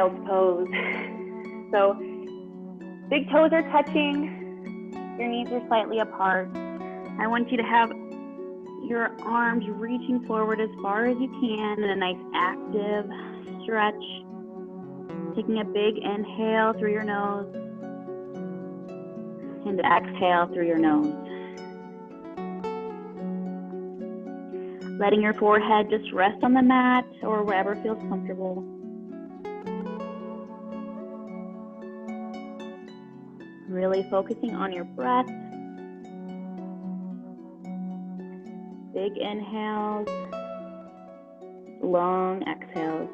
child's pose. So big toes are touching, your knees are slightly apart. I want you to have your arms reaching forward as far as you can in a nice active stretch. Taking a big inhale through your nose and exhale through your nose. Letting your forehead just rest on the mat or wherever feels comfortable. Really focusing on your breath. Big inhales, long exhales.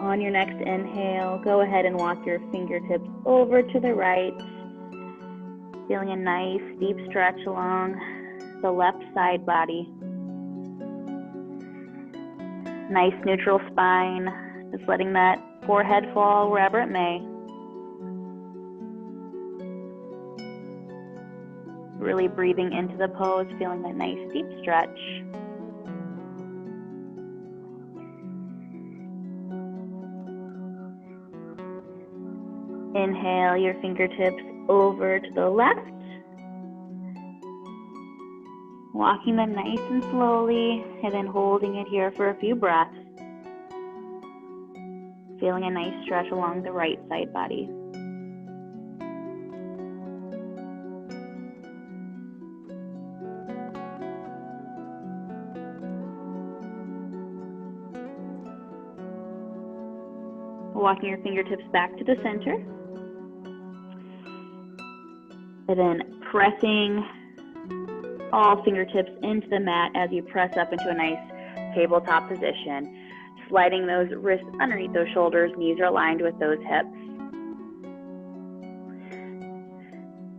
On your next inhale, go ahead and walk your fingertips over to the right, feeling a nice deep stretch along the left side body. Nice neutral spine, just letting that forehead fall wherever it may. Really breathing into the pose, feeling that nice deep stretch. Inhale your fingertips over to the left. Walking them nice and slowly, and then holding it here for a few breaths. Feeling a nice stretch along the right side body. Walking your fingertips back to the center. And then pressing all fingertips into the mat as you press up into a nice tabletop position. Sliding those wrists underneath those shoulders, knees are aligned with those hips.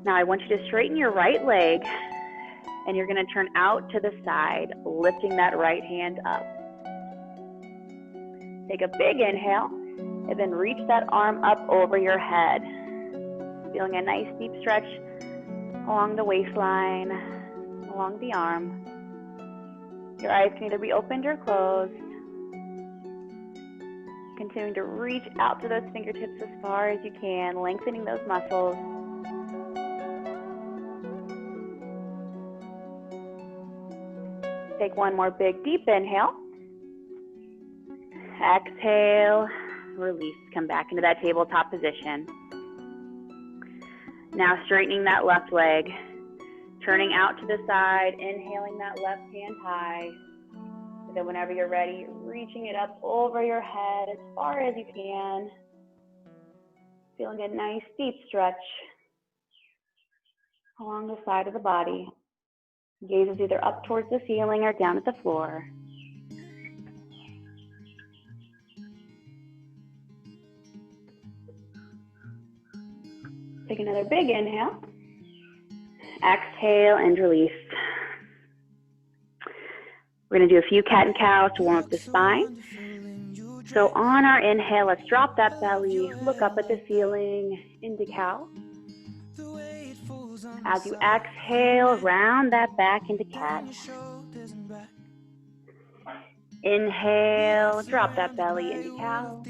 Now I want you to straighten your right leg, and you're going to turn out to the side, lifting that right hand up. Take a big inhale, and then reach that arm up over your head. Feeling a nice deep stretch along the waistline, along the arm. Your eyes can either be opened or closed. Continuing to reach out to those fingertips as far as you can, lengthening those muscles. Take one more big deep inhale. Exhale, release, come back into that tabletop position. Now straightening that left leg, turning out to the side, inhaling that left hand high. And then whenever you're ready, reaching it up over your head as far as you can. Feeling a nice deep stretch along the side of the body. Gaze is either up towards the ceiling or down at the floor. Take another big inhale. Exhale and release. We're going to do a few cat and cows to warm up the spine. So on our inhale, let's drop that belly, look up at the ceiling into cow. As you exhale, round that back into cat. Inhale, drop that belly into cow.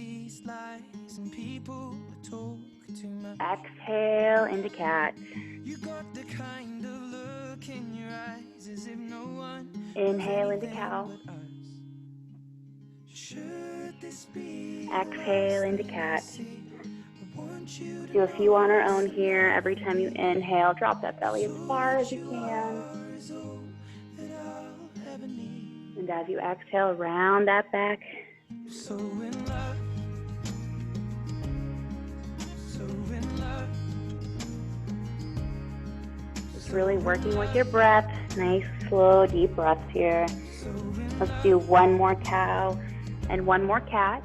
Exhale into cat. Inhale into cow. Exhale into cat. Do a few on our own here. Every time you inhale, drop that belly as far as you can. And as you exhale, round that back. Just really working with your breath. Nice, slow, deep breaths here. Let's do one more cow and one more cat,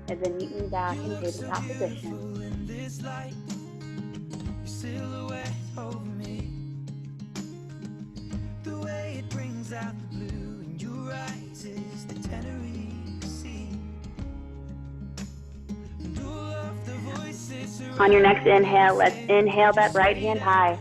and then neatly back in tabletop position. On your next inhale, let's inhale that right hand high.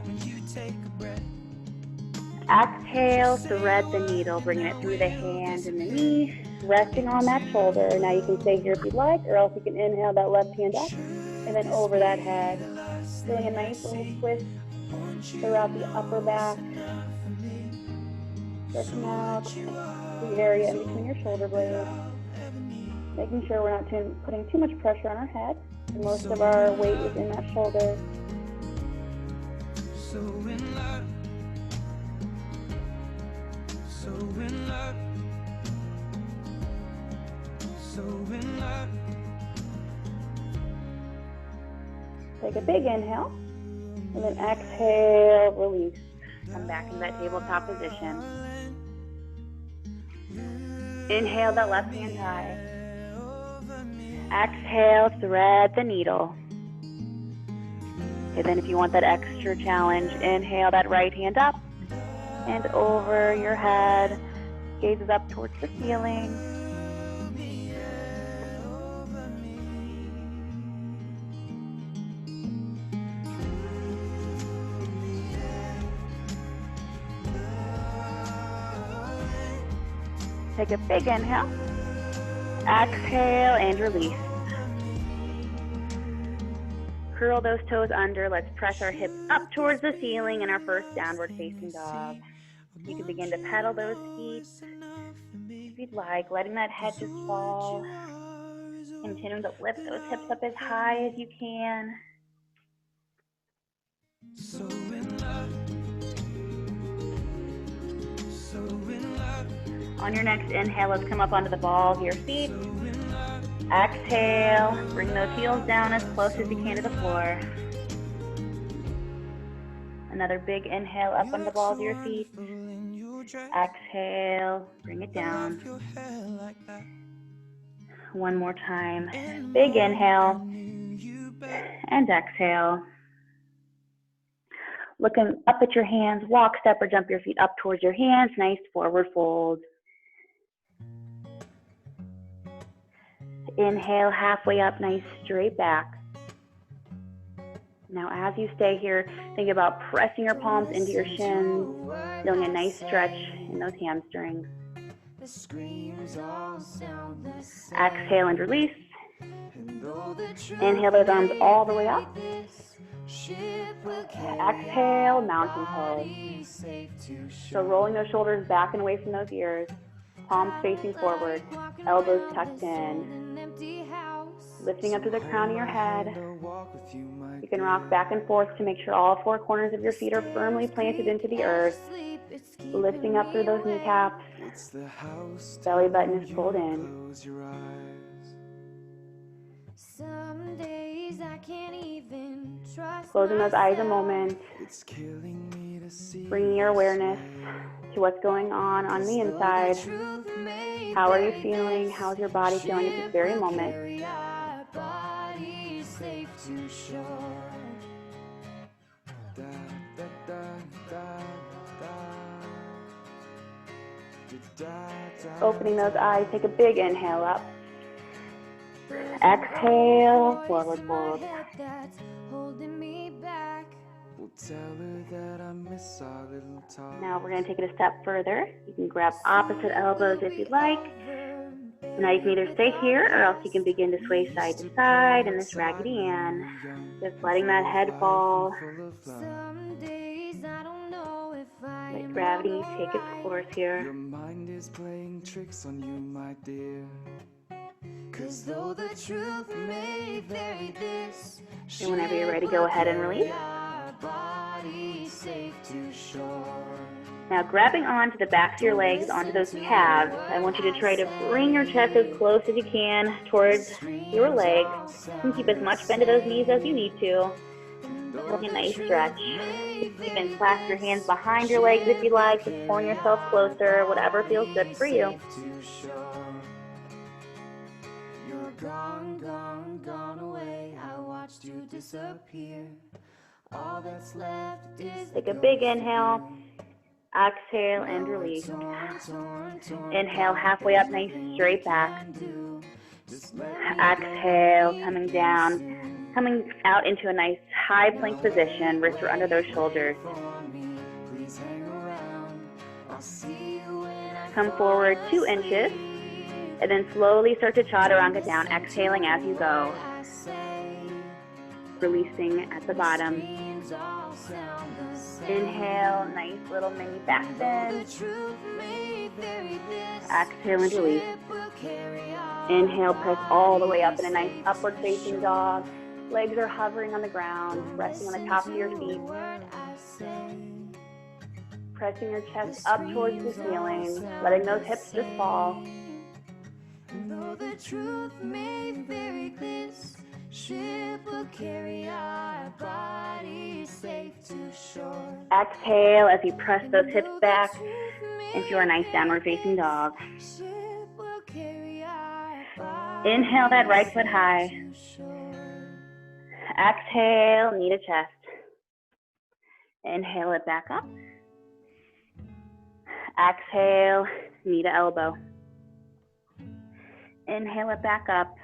Exhale, thread the needle, bringing it through the hand and the knee, resting on that shoulder. Now you can stay here if you'd like, or else you can inhale that left hand up and then over that head. Feeling a nice little twist throughout the upper back. Stretching out the area in between your shoulder blades. Making sure we're not putting too much pressure on our head. Most of our weight is in that shoulder. So in love. So in love. So in love. Take a big inhale, and then exhale, release. Come back into that tabletop position. Inhale that left hand high. Exhale, thread the needle. And then if you want that extra challenge, inhale that right hand up and over your head. Gazes up towards the ceiling. Take a big inhale. Exhale and release. Curl those toes under. Let's press our hips up towards the ceiling in our first downward facing dog. You can begin to pedal those feet if you'd like, letting that head just fall. Continuing to lift those hips up as high as you can. So in love. So in love. On your next inhale, let's come up onto the balls of your feet. Exhale, bring those heels down as close as you can to the floor. Another big inhale up on the balls of your feet. Exhale, bring it down. One more time. Big inhale and exhale. Looking up at your hands, walk, step, or jump your feet up towards your hands. Nice forward fold. Inhale, halfway up, nice straight back. Now as you stay here, think about pressing your palms into your shins, feeling a nice stretch in those hamstrings. Exhale and release. Inhale those arms all the way up. Exhale, mountain pose. So rolling those shoulders back and away from those ears. Palms facing forward, elbows tucked in. Lifting up to the crown of your head. You can rock back and forth to make sure all four corners of your feet are firmly planted into the earth. Lifting up through those kneecaps. Belly button is pulled in. Closing those eyes a moment. Bringing your awareness to what's going on the inside. How are you feeling? How's your body feeling at this very moment? Opening those eyes, take a big inhale up. Exhale, forward fold. Now we're going to take it a step further. You can grab opposite elbows if you'd like. Now you can either stay here or else you can begin to sway side to side in this Raggedy Ann. Just letting that head fall. Let gravity take its course here. Your mind is playing tricks on you, my dear. 'Cause though the truth may vary this, and whenever you're ready, go ahead and release. Now grabbing onto the backs of your legs, onto those calves, I want you to try to bring your chest as close as you can towards your legs. You can keep as much bend to those knees as you need to. Really a nice stretch. You can clasp your hands behind your legs if you like, just pulling yourself closer, whatever feels good for you. You're gone, gone, gone away. I watched you disappear. All that's left is take a big inhale. Exhale and release. Inhale, halfway up, nice straight back. Exhale, coming down, coming out into a nice high plank position. Wrists are under those shoulders. Come forward 2 inches, and then slowly start to chaturanga down, exhaling as you go. Releasing at the bottom. Inhale, nice little mini back bend. Exhale and release. Inhale, press all the way up in a nice upward facing dog. Legs are hovering on the ground, resting on the tops of your feet. Pressing your chest up towards the ceiling, letting those hips just fall. Though the truth may vary, this ship will carry our bodies safe to shore. Exhale as you press those hips back into your nice downward facing dog. Inhale that right foot high. Exhale, knee to chest. Inhale it back up. Exhale, knee to elbow. Inhale it back up.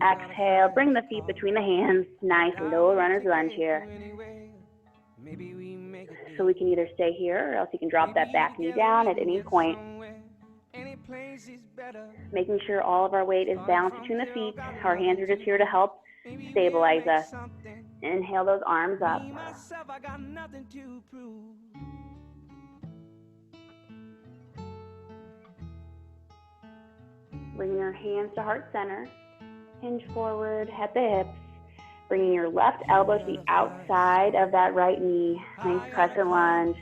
Exhale, bring the feet between the hands. Nice low runner's lunge here. So we can either stay here or else you can drop that back knee down at any point. Making sure all of our weight is balanced between the feet. Our hands are just here to help stabilize us. Inhale those arms up. Bringing your hands to heart center. Hinge forward at the hips. Bringing your left elbow to the outside of that right knee. Nice crescent lunge.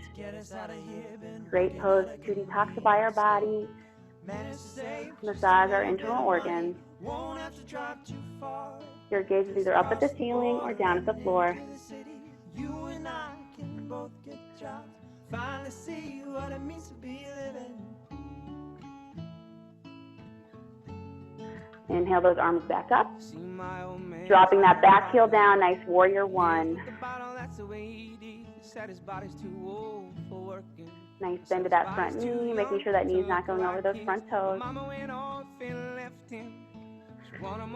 Great pose to detoxify our body. Massage our internal organs. Your gaze is either up at the ceiling or down at the floor. You and I can both get jobs. Finally see what it means to be living. Inhale those arms back up. Dropping that back heel down, nice warrior one. Nice bend to that front knee, making sure that knee is not going over those front toes.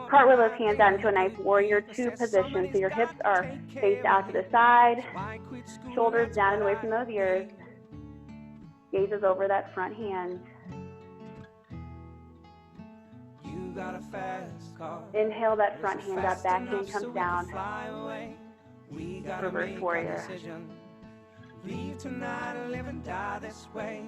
Cartwheel those hands out into a nice warrior two position, so your hips are faced out to the side, shoulders down and away from those ears. Gaze is over that front hand. Inhale that front hand up, back hand comes down. Reverse warrior. Leave tonight and live and die this way.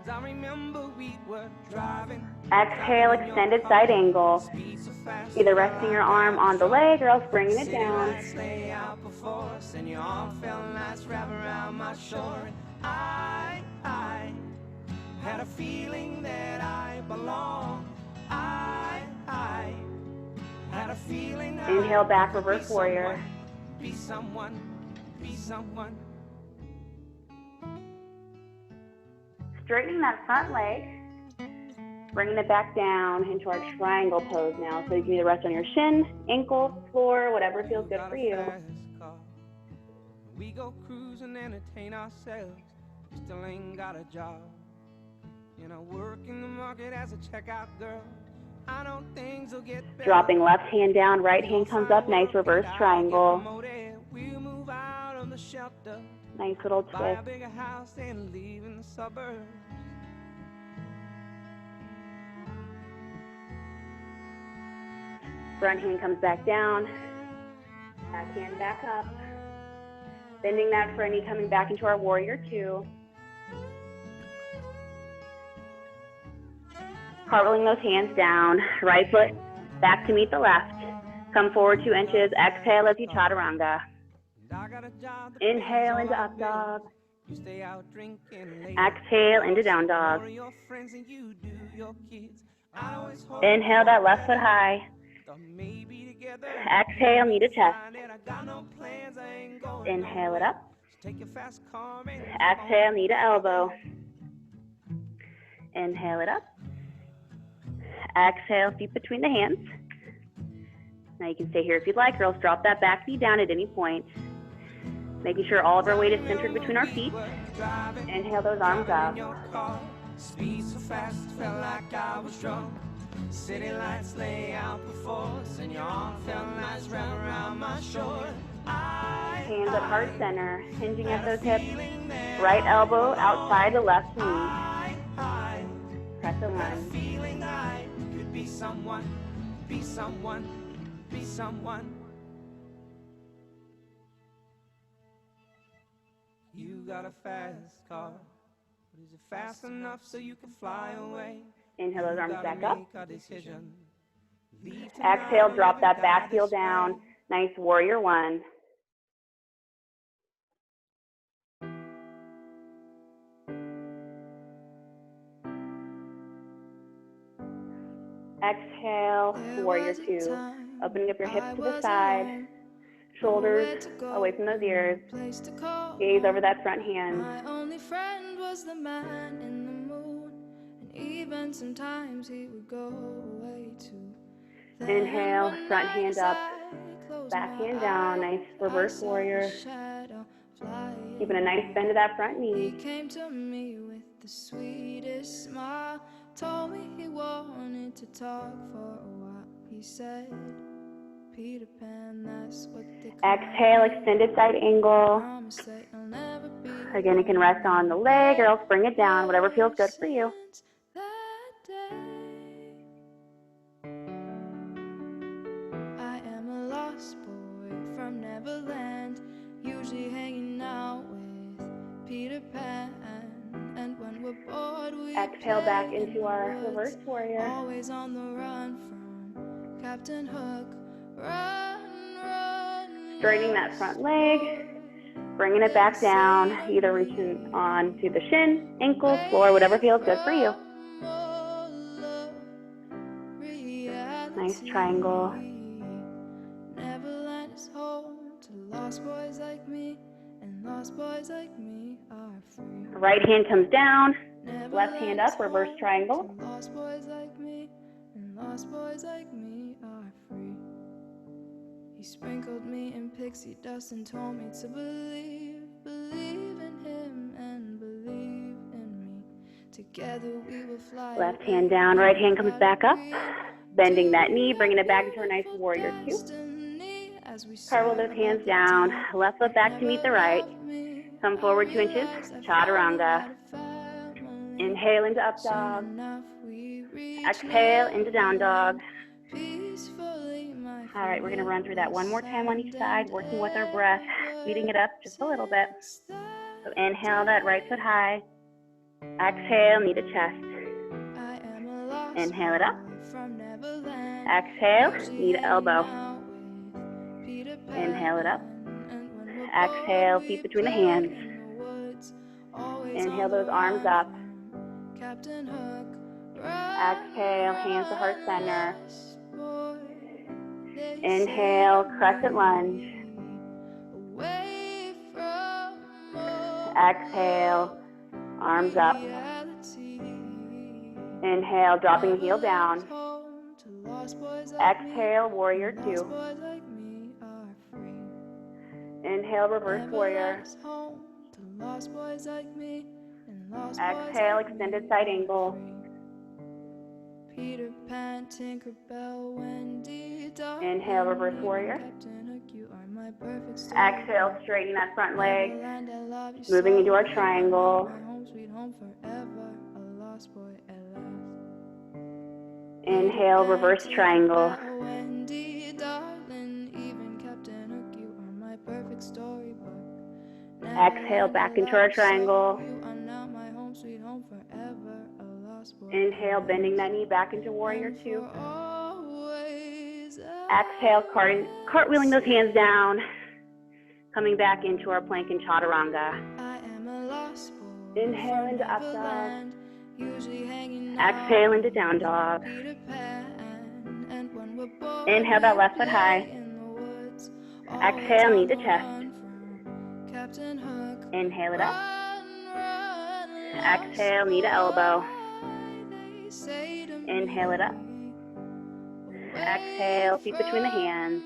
I remember we were driving. Exhale, extended side angle. Either resting your arm on the leg or else bringing it down. And your arm felt nice wrapped around my shoulder. I had a feeling that I belong. I had a feeling. Inhale back, reverse warrior. Be someone, be someone. Straightening that front leg, bringing it back down into our triangle pose now. So you can either rest on your shin, ankle, floor, whatever feels good for you. We go cruise and entertain ourselves. Still ain't got a job. And I work in the market as a checkout girl. I know things will get better. Dropping left hand down, right hand comes up, nice reverse triangle. We'll move out of the shelter. Nice little twist. Buy a bigger house and live in the suburbs. Front hand comes back down. Back hand back up. Bending that front knee, coming back into our warrior two. Cartwheeling those hands down. Right foot back to meet the left. Come forward 2 inches. Exhale as you chaturanga. Inhale into up dog. Exhale into down dog. Inhale that left foot high. Exhale, knee to chest. Inhale it up. Exhale, knee to elbow. Inhale it up. Exhale, feet between the hands. Now you can stay here if you'd like, or else drop that back knee down at any point. Making sure all of our weight is centered between our feet. Inhale those arms up. Speed so fast, felt like I was drunk. City lights lay out before us, and your arm felt nice wrapped around my shoulder. Hands at heart center, hinging at those hips. Right elbow outside the left knee. Crescent lunge. Could be someone, be someone, be someone. You got a fast car, but is it fast enough so you can fly away? Inhale those arms back up. Leave Exhale, drop that back heel down. Nice warrior one. Exhale, warrior two. Opening up your hips to the side. Shoulders away from those ears. Gaze over that front hand. My only friend was the man in the moon, and even sometimes he would go away too. Inhale, front hand up, back hand down. Nice reverse warrior. Keeping a nice bend to that front knee. He came to me with the sweetest smile, told me he wanted to talk for a while. He said, Peter Pan, that's what they call Exhale, extended side angle. Again, you can rest on the leg or else bring it down, whatever feels good for you. I am a lost boy from Neverland, usually hanging out with Peter Pan. And when we're bored, we exhale back into our reverse warrior. Always on the run from Captain Hook. Run, run, straightening that front leg, bringing it back down, either reaching on to the shin, ankle, floor, whatever feels good for you. Nice triangle. Neverland is home to lost boys like me, and lost boys like me are free. Right hand comes down, left hand up, reverse triangle. Lost boys like me, and lost boys like me are free. He sprinkled me in pixie dust and told me to believe in him and believe in me. Together we will fly. Left hand down, right hand comes back up. Bending that knee, bringing it back into a nice warrior two. Cartwheel those hands down, left foot back to meet the right. Come forward 2 inches, chaturanga. Inhale into up dog. Exhale into down dog. All right, we're going to run through that one more time on each side, working with our breath, speeding it up just a little bit. So inhale that right foot high. Exhale, knee to chest. Inhale it up. Exhale, knee to elbow. Inhale it up. Exhale, feet between the hands. Inhale those arms up. Exhale, hands to heart center. Inhale, crescent lunge. Exhale, arms up. Inhale, dropping the heel down. Exhale, warrior two. Inhale, reverse warrior. Exhale, extended side angle. Peter Pan, Tinkerbell, Wendy, inhale, reverse warrior. Exhale, straighten that front leg. Moving into our triangle. Inhale, reverse triangle. Exhale, back into our triangle. Inhale, bending that knee back into warrior two. Exhale, cartwheeling those hands down. Coming back into our plank and chaturanga. Inhale into up dog. Exhale into down dog. Inhale that left foot high. Exhale, knee to chest. Inhale it up. Exhale, knee to elbow. Inhale it up. Exhale, feet between the hands.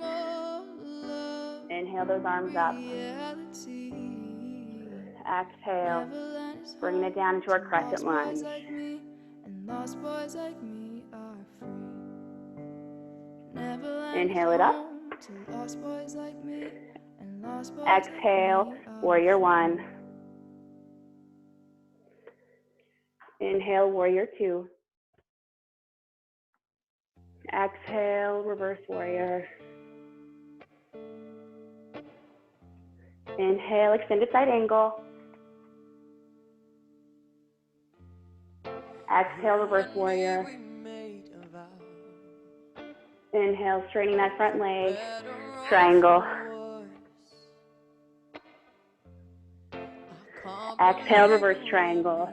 Inhale those arms up. Exhale, bringing it down into our crescent lunge. Inhale it up. and lost boys Exhale, like me are warrior one. Inhale, warrior two. Exhale, reverse warrior. Inhale, extended side angle. Exhale, reverse warrior. Inhale, straightening that front leg. Triangle. Exhale, reverse triangle.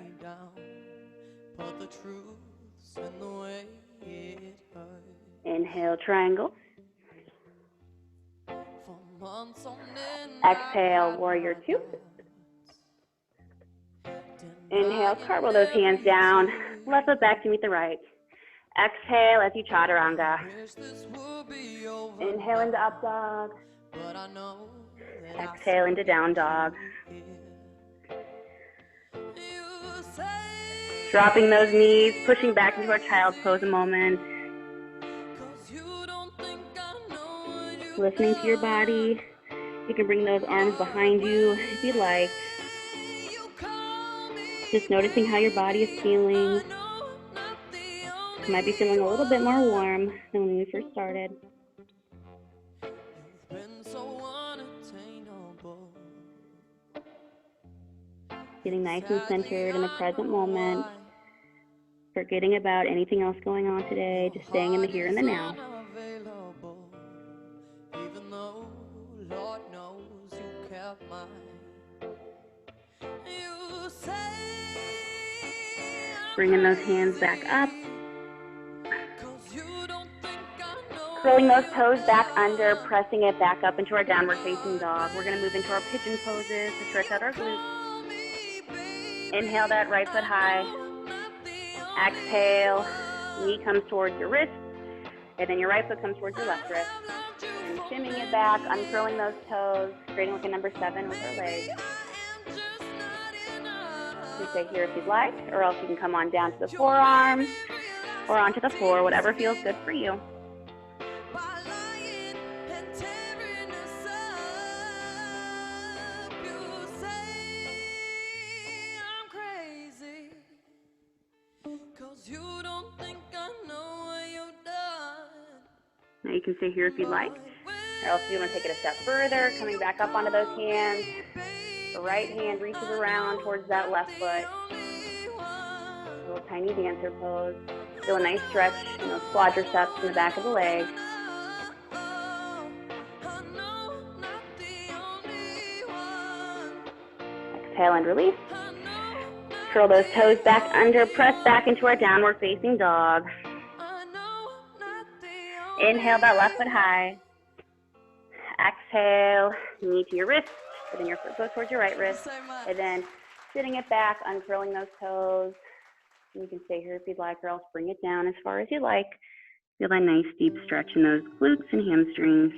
Inhale, triangle. Exhale, warrior two. Inhale, cartwheel those hands down. Left foot back to meet the right. Exhale as you chaturanga. Inhale into up dog. Exhale into down dog. Dropping those knees, pushing back into our child's pose a moment. Listening to your body. You can bring those arms behind you if you'd like. Just noticing how your body is feeling. You might be feeling a little bit more warm than when we first started. Getting nice and centered in the present moment. Forgetting about anything else going on today. Just staying in the here and the now. Bringing those hands back up. Curling those toes back under, pressing it back up into our downward facing dog. We're going to move into our pigeon poses to stretch out our glutes. Inhale that right foot high. Exhale, knee comes towards your wrist, and then your right foot comes towards your left wrist. And shimmying it back, uncurling those toes, creating like a number 7 with our legs. You stay here if you'd like, or else you can come on down to the forearms or onto the floor, whatever feels good for you. Now you can stay here if you'd like, or else if you want to take it a step further, coming back up onto those hands. The right hand reaches around towards that left foot. A little tiny dancer pose. Feel a nice stretch in those quadriceps in the back of the leg. Exhale and release. Curl those toes back under, press back into our downward facing dog. Inhale that left foot high. Exhale, knee to your wrist, and then your foot goes towards your right wrist. And then sitting it back, uncurling those toes. And you can stay here if you'd like, or else bring it down as far as you like. Feel that nice deep stretch in those glutes and hamstrings.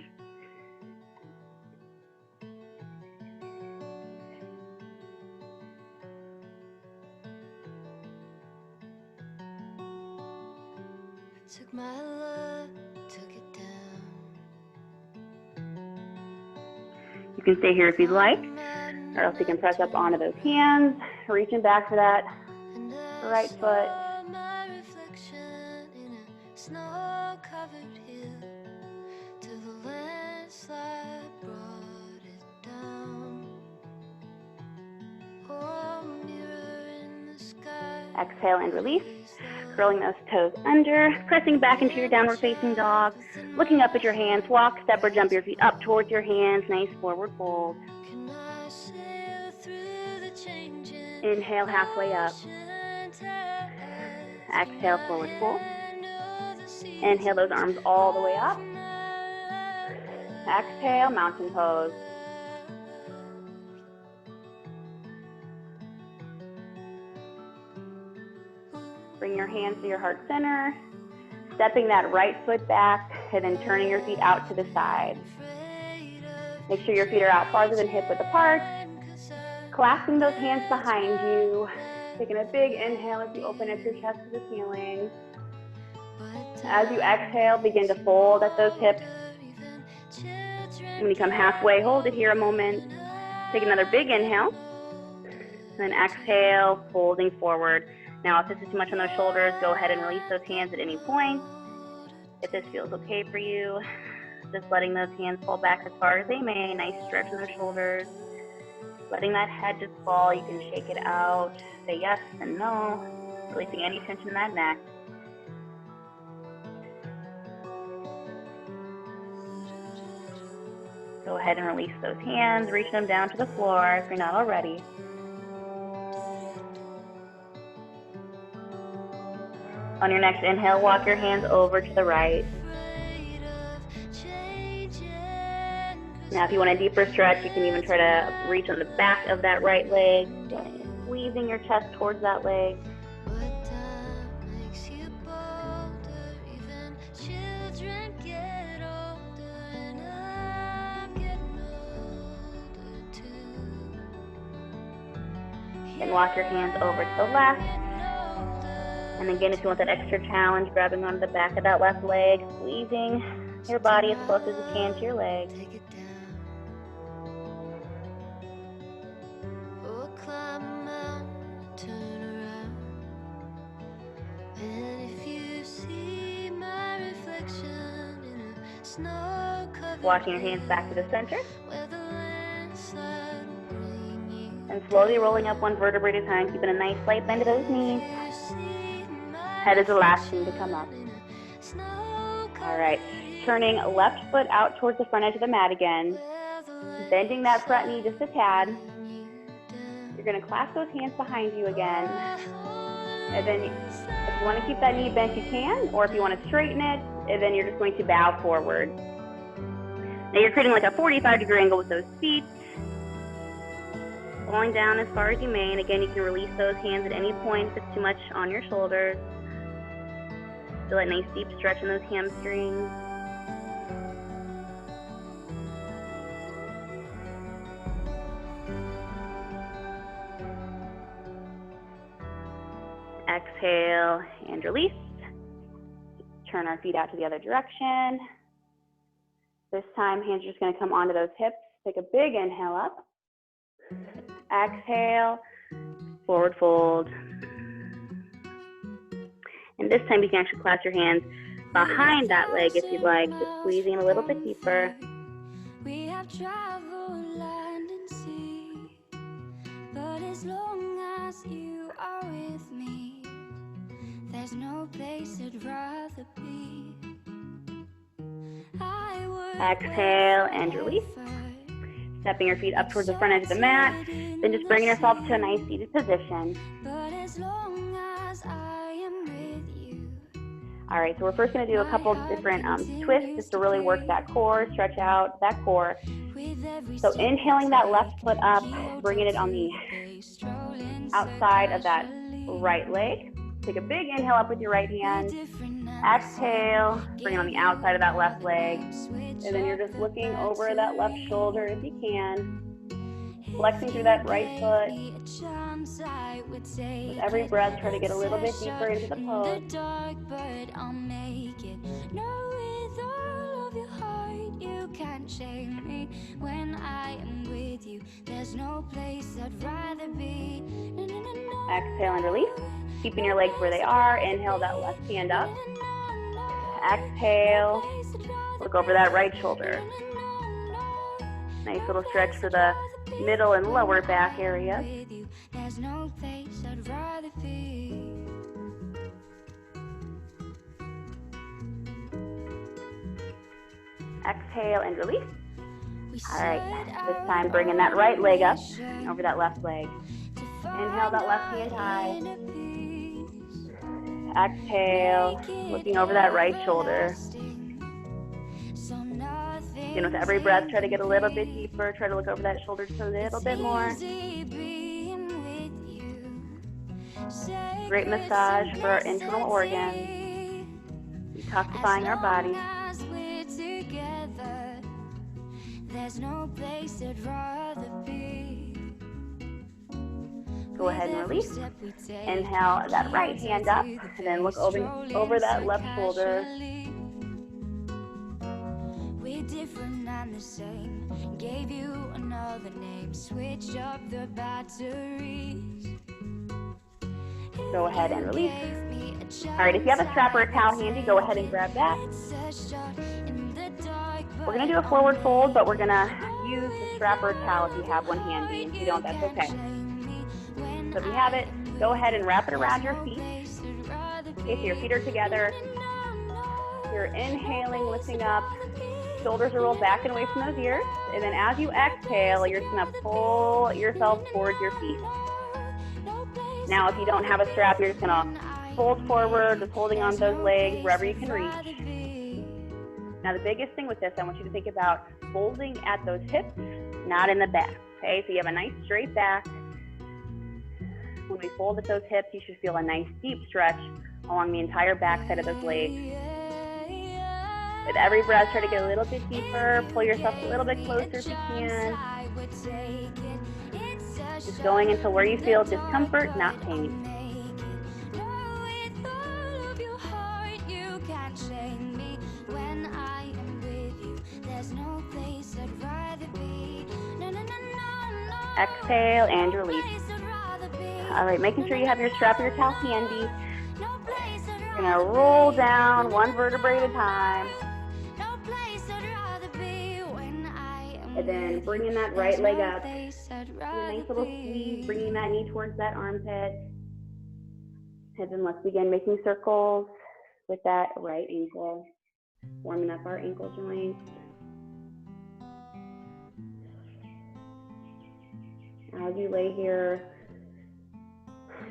Took my love, took it down. You can stay here if you'd like, or else you can press up onto those hands, reaching back for that right foot. My reflection in a snow-covered hill till the landslide brought it down. Oh, mirror in the sky. Exhale and release. Curling those toes under, pressing back into your downward facing dog, looking up at your hands, walk, step, or jump your feet up towards your hands, nice forward fold. Inhale, halfway up. Exhale, forward fold. Inhale those arms all the way up. Exhale, mountain pose. Bring your hands to your heart center, stepping that right foot back, and then turning your feet out to the side. Make sure your feet are out farther than hip width apart. Clasping those hands behind you. Taking a big inhale as you open up your chest to the ceiling. As you exhale, begin to fold at those hips. When you come halfway, hold it here a moment. Take another big inhale. And then exhale, folding forward. Now, if this is too much on those shoulders, go ahead and release those hands at any point. If this feels okay for you, just letting those hands fall back as far as they may. Nice stretch in those shoulders. Letting that head just fall. You can shake it out. Say yes and no. Releasing any tension in that neck. Go ahead and release those hands. Reach them down to the floor if you're not already. On your next inhale, walk your hands over to the right. Now, if you want a deeper stretch, you can even try to reach on the back of that right leg, squeezing your chest towards that leg. Then walk your hands over to the left. And again, if you want that extra challenge, grabbing onto the back of that left leg, squeezing your body as close as you can to your leg. Walking your hands back to the center. And slowly rolling up one vertebrae at a time, keeping a nice slight bend to those knees. Head is the last thing to come up. All right, turning left foot out towards the front edge of the mat again. Bending that front knee just a tad. You're gonna clasp those hands behind you again. And then if you wanna keep that knee bent, you can, or if you wanna straighten it, and then you're just going to bow forward. Now you're creating like a 45-degree angle with those feet. Falling down as far as you may, and again, you can release those hands at any point if it's too much on your shoulders. Feel that nice deep stretch in those hamstrings. Exhale and release. Turn our feet out to the other direction. This time, hands are just going to come onto those hips. Take a big inhale up. Exhale, forward fold. And this time you can actually clasp your hands behind that leg if you'd like, just squeezing a little bit deeper. We have traveled land and sea, but as long as you are with me, there's no place I'd rather be. Exhale and release. Stepping your feet up towards the front edge of the mat, then just bringing yourself to a nice seated position. All right, so we're first going to do a couple different twists just to really work that core, stretch out that core. So inhaling that left foot up, bringing it on the outside of that right leg. Take a big inhale up with your right hand. Exhale, bring it on the outside of that left leg. And then you're just looking over that left shoulder if you can. Flexing through that right foot. With every breath, try to get a little bit deeper into the pose. Exhale and release. Keeping your legs where they are. Inhale that left hand up. Exhale. Look over that right shoulder. Nice little stretch for the middle and lower back area. Exhale and release. All right, this time bringing that right leg up over that left leg. Inhale that left hand high. Exhale, looking over that right shoulder. Again, with every breath, try to get a little bit deeper. Try to look over that shoulder just a little bit more. Great massage for our internal organs. Detoxifying our body. Go ahead and release. Inhale that right hand up, and then look over that left shoulder. different and the same. Gave you another name, switch up the batteries. Go ahead and release. All right, if you have a strap or a towel handy, go ahead and grab that. We're going to do a forward fold, but we're going to use the strap or a towel if you have one handy. If you don't, that's okay. So if you have it, go ahead and wrap it around your feet. Okay, so your feet are together. You're inhaling, lifting up. Shoulders are rolled back and away from those ears. And then as you exhale, you're just going to pull yourself towards your feet. Now, if you don't have a strap, you're just going to fold forward, just holding on those legs wherever you can reach. Now, the biggest thing with this, I want you to think about folding at those hips, not in the back. Okay, so you have a nice straight back. When we fold at those hips, you should feel a nice deep stretch along the entire back side of those legs. With every breath, try to get a little bit deeper. Pull yourself a little bit closer if you can. Just going until where you feel discomfort, not pain. Exhale and release. All right, making sure you have your strap or your towel handy. You're gonna roll down one vertebrae at a time. And then bringing that right leg up. A nice little squeeze, bringing that knee towards that armpit. And then let's begin making circles with that right ankle. Warming up our ankle joint. As you lay here,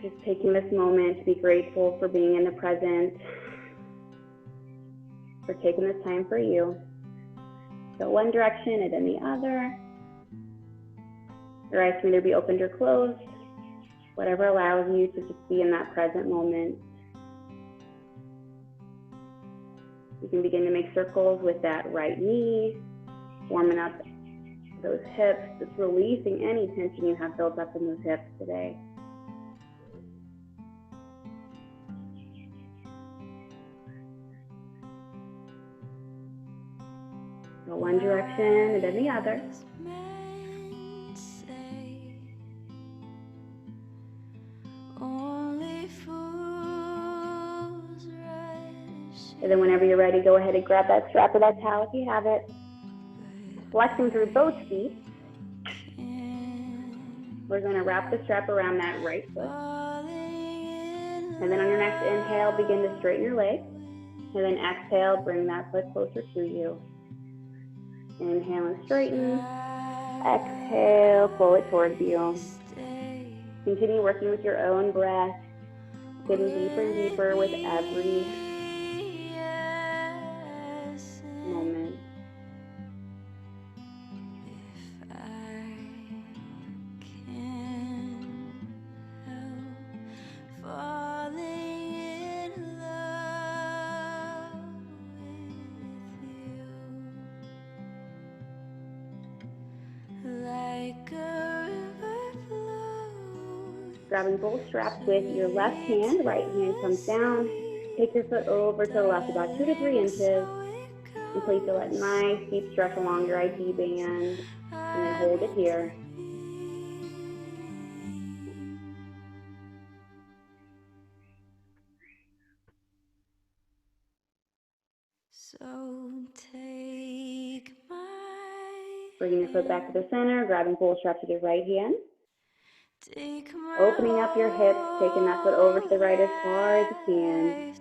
just taking this moment to be grateful for being in the present, for taking this time for you. So one direction and then the other. Your eyes can either be opened or closed, whatever allows you to just be in that present moment. You can begin to make circles with that right knee, warming up those hips, just releasing any tension you have built up in those hips today. So one direction and then the other. And then whenever you're ready, go ahead and grab that strap or that towel if you have it. Flexing through both feet. We're going to wrap the strap around that right foot. And then on your next inhale, begin to straighten your leg. And then exhale, bring that foot closer to you. Inhale and straighten. Exhale, pull it towards you. Continue working with your own breath, getting deeper and deeper with every moment. Grabbing both straps with your left hand, right hand comes down. Take your foot over to the left about 2 to 3 inches. And place a nice deep stretch along your IT band. And then hold it here. So take my Bringing your foot back to the center, grabbing both straps with your right hand. Opening up your hips, taking that foot over to the right as far as you can.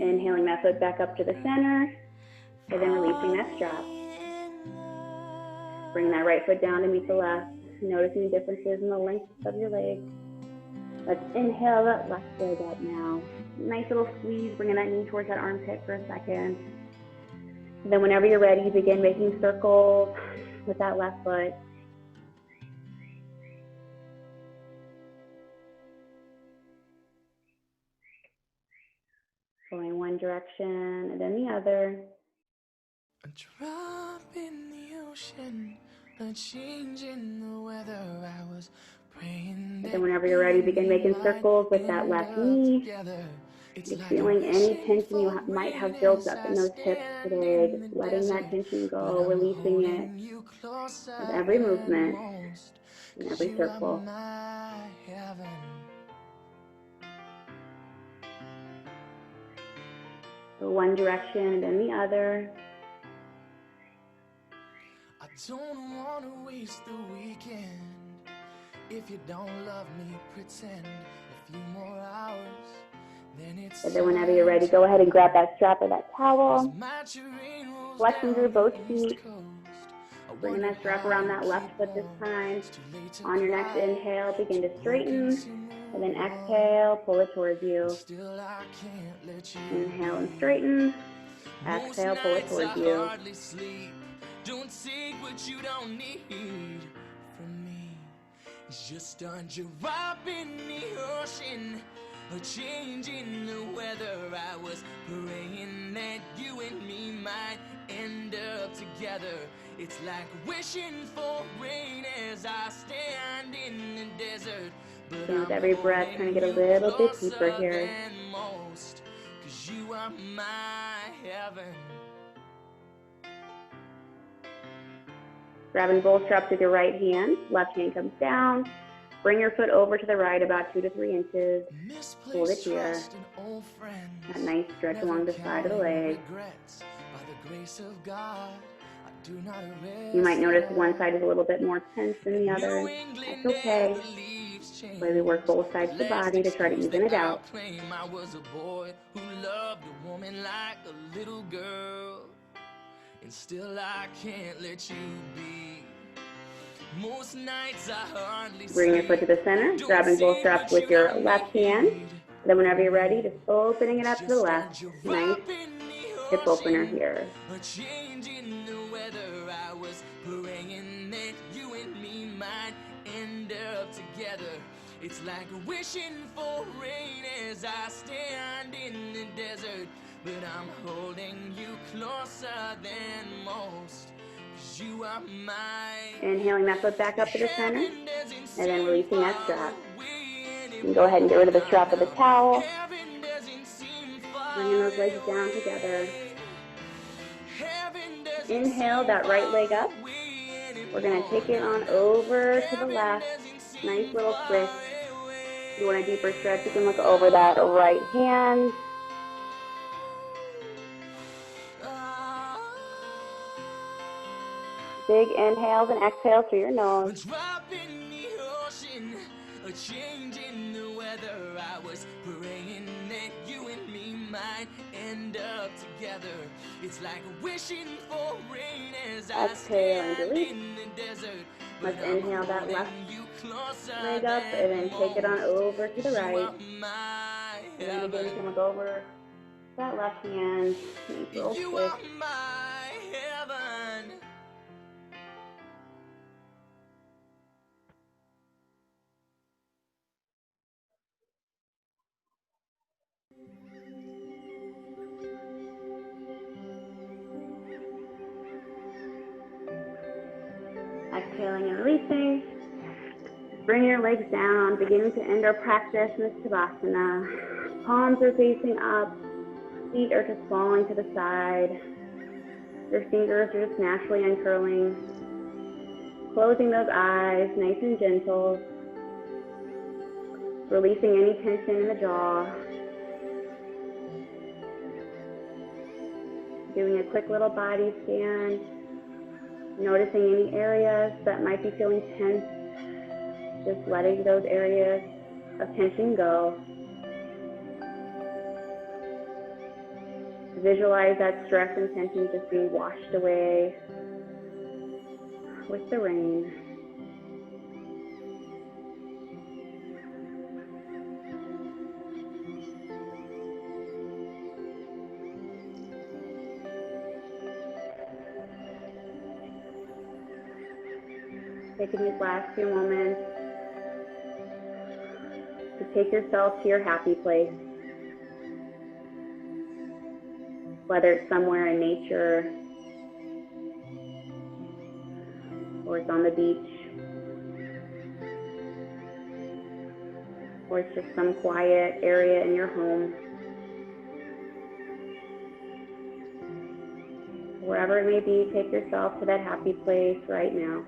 Inhaling that foot back up to the center. And then releasing that strap. Bring that right foot down to meet the left. Noticing the differences in the length of your legs. Let's inhale that left leg up now. Nice little squeeze, bringing that knee towards that armpit for a second. And then whenever you're ready, begin making circles with that left foot. one direction and then the other. A drop in the ocean, a change in the weather. I was praying And then whenever you're ready, begin making circles with that left knee. Just feeling any tension you might have built up in those hips today, just letting that tension go, releasing it with every movement and every circle. So one direction and then the other. I don't want to waste the weekend. If you don't love me, pretend a few more hours. And then whenever you're ready, go ahead and grab that strap or that towel. Flexing through both feet. Bringing that strap around that left foot this time. On your next inhale, begin to straighten. And then exhale, pull it towards you. Inhale and straighten. Exhale, pull it towards you. Don't take what you don't need from me. It's just a drop in the ocean, a change in the weather. I was praying that you and me might end up together. It's like wishing for rain as I stand in the desert. But with every breath, trying to get a little bit deeper here. Most, 'cause you are my heaven. Grabbing both straps with your right hand, left hand comes down. Bring your foot over to the right about 2 to 3 inches. Hold it here. That nice stretch along the side of the leg. You might notice one side is a little bit more tense than the other. That's okay. Way we work both sides of the body to try to even it out. I was a boy who loved a woman like a little girl, and still I can't let you be. Most nights I hardly bring your foot to the center, grabbing both straps with your left hand. Then whenever you're ready, just opening it up to the left. Nice hip opener here. A change in the weather. I was praying that you and me might end up together. It's like wishing for rain as I stand in the desert. But I'm holding you closer than most. 'Cause you are my. Inhaling that foot back up to the center. And then releasing that strap. You can go ahead and get rid of the strap of the towel. Bringing those legs down together. Inhale that right leg up. We're going to take it on over to the left. Nice little twist. If you want a deeper stretch, you can look over that right hand. Big inhales and exhales through your nose. A drop in the ocean, a change in the weather. I was praying that you and me might end up together. It's like wishing for rain as I stand in the desert. Let's inhale that left leg up and then take it on over to the right. And again, you can look over that left hand. Nice little twist. Exhaling and releasing. Bring your legs down, beginning to end our practice in this Tadasana. Palms are facing up, feet are just falling to the side. Your fingers are just naturally uncurling. Closing those eyes, nice and gentle. Releasing any tension in the jaw. Doing a quick little body scan. Noticing any areas that might be feeling tense. Just letting those areas of tension go. Visualize that stress and tension just being washed away with the rain. Taking these last few moments to take yourself to your happy place. whether it's somewhere in nature or it's on the beach, or it's just some quiet area in your home. Wherever it may be, take yourself to that happy place right now.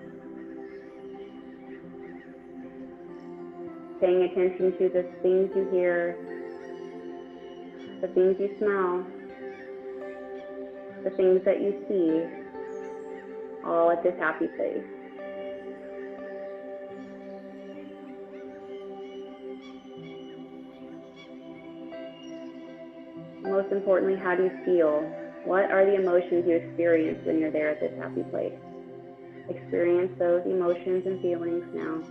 Paying attention to the things you hear, the things you smell, the things that you see, all at this happy place. Most importantly, how do you feel? What are the emotions you experience when you're there at this happy place? Experience those emotions and feelings now.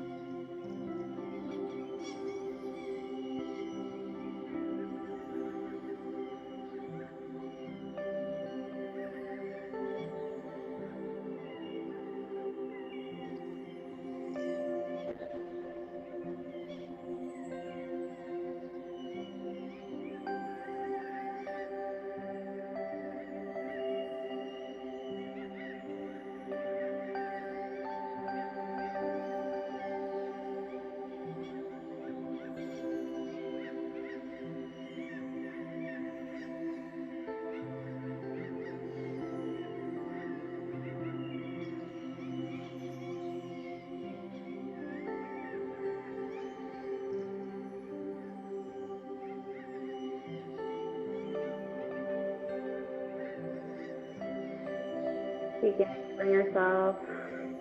Begin to bring yourself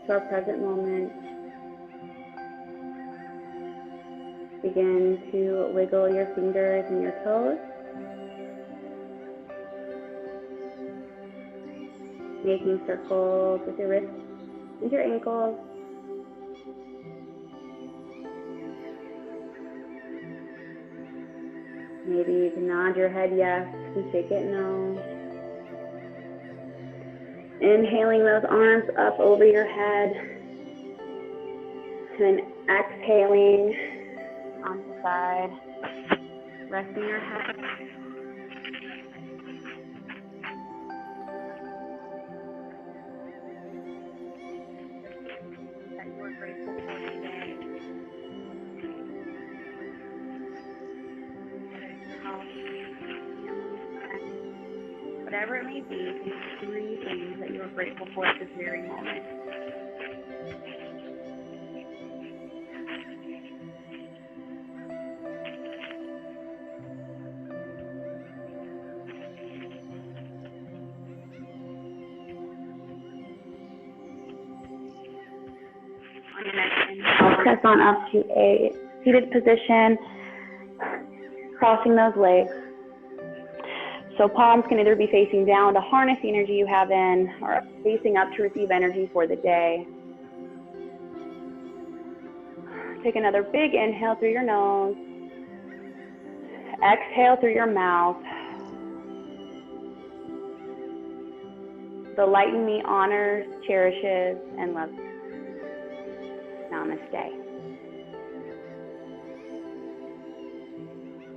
to our present moment. Begin to wiggle your fingers and your toes, making circles with your wrists and your ankles. Maybe you can nod your head yes and shake it no. Inhaling those arms up over your head, and then exhaling on the side, resting your head. That you are grateful for today. Whatever it may be, these 3 things that you are grateful for at this very moment. On your next inhale, press on up to a seated position, crossing those legs. So palms can either be facing down to harness the energy you have in, or facing up to receive energy for the day. Take another big inhale through your nose. Exhale through your mouth. The light in me honors, cherishes, and loves. Namaste.